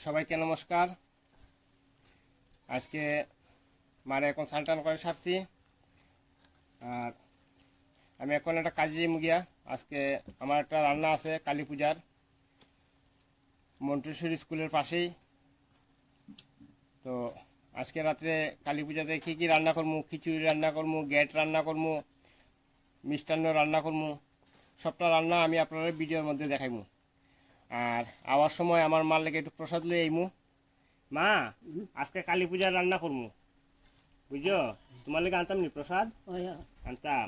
সবাইকে নমস্কার। আজকে মারে এখন স্নান করে সারছি, আর আমি এখন একটা কাজে যাই গিয়া। আজকে আমার একটা রান্না আছে কালী পূজার, মন্টেশ্বরী স্কুলের পাশেই। তো আজকে রাত্রে কালী পূজাতে কী কী রান্না করবো, খিচুড়ি রান্না করবো, গেট রান্না করবো, মিষ্টান্ন রান্না করবো, সবটা রান্না আমি আপনার ভিডিওর মধ্যে দেখাইমু। আর আওয়ার সময় আমার মার লেগে একটু প্রসাদ লই আইমু। মা, আজকে কালী পূজার রান্না করবো, বুঝছো? তোমার লেগে আনতাম নি প্রসাদ, আনতাম।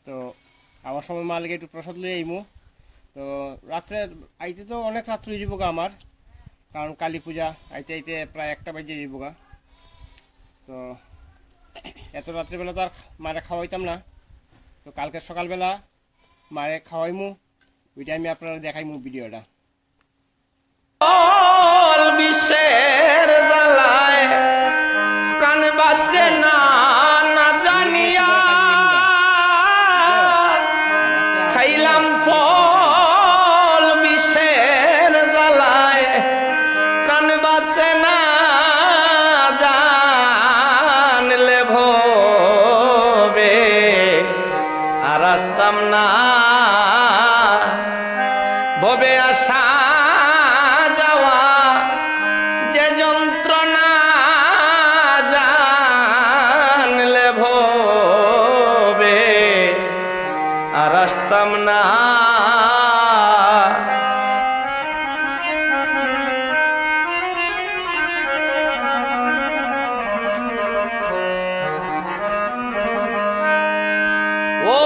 তো আওয়ার সময় মার লেগে একটু প্রসাদ লই আইমু। তো রাত্রে আইতে তো অনেক রাত্র হয়ে যাবো গা আমার, কারণ কালী পূজা আইতে আইতে প্রায় 1টা বেজে যাবো গা। তো এত রাত্রিবেলা তো আর মারে খাওয়াইতাম না। তো কালকে সকালবেলা মারে খাওয়াইমু, ওইটা আমি আপনারা দেখাইমু ভিডিওটা। বিশ্বের জ্বালায় প্রাণ বাঁচে না না জানিয়া খাইলাম ফল, বিশ্বের জ্বালায় প্রাণ বাঁচে না জানলে ভবে আর আসতাম না ভবে আসা যাওয়া যে যন্ত্রণা জানলে ভবে আর আসতাম না। ও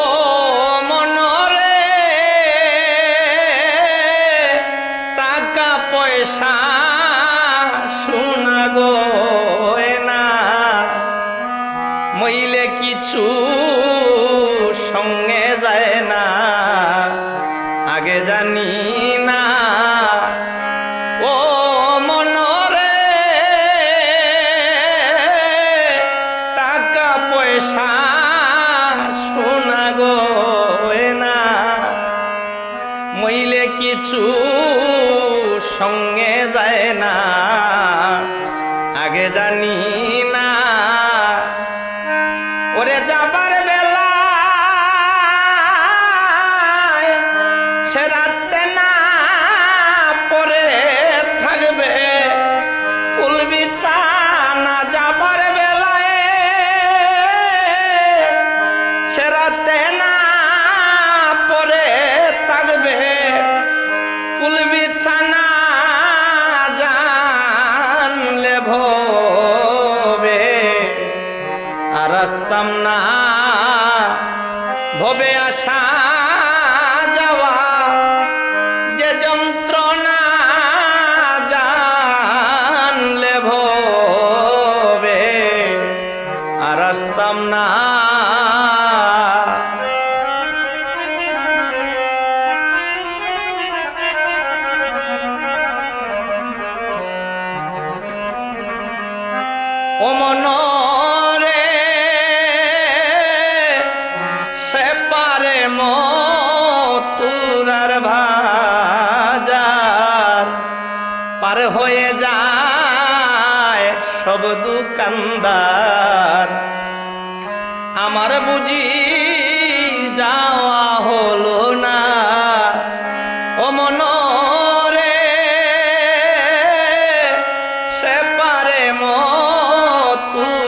পয়সা শোনা গো না মইলে কিছু সঙ্গে যায় না, আগে জানি না। ও মনরে টাকা পয়সা শোনা গো না মইলে কিছু সঙ্গে যায় না, আগে জানি না। ওরে যাবার বেলা ছেড়াতে না পরে থাকবে ফুল বিছানা, যাবার বেলায় ছেড়াতে না পরে থাকবে ফুল বিছানা জানলে ভবে আর আসতাম না ভবে আসা যাওয়া যে যন্ত্রণা জানলে ভবে আর আসতাম না। ও মনরে সে পারে মতুরার বাজার পার হয়ে যায় সব দোকানদার, আমার বুঝি যাওয়া হলো না। ও মনরে সে পারে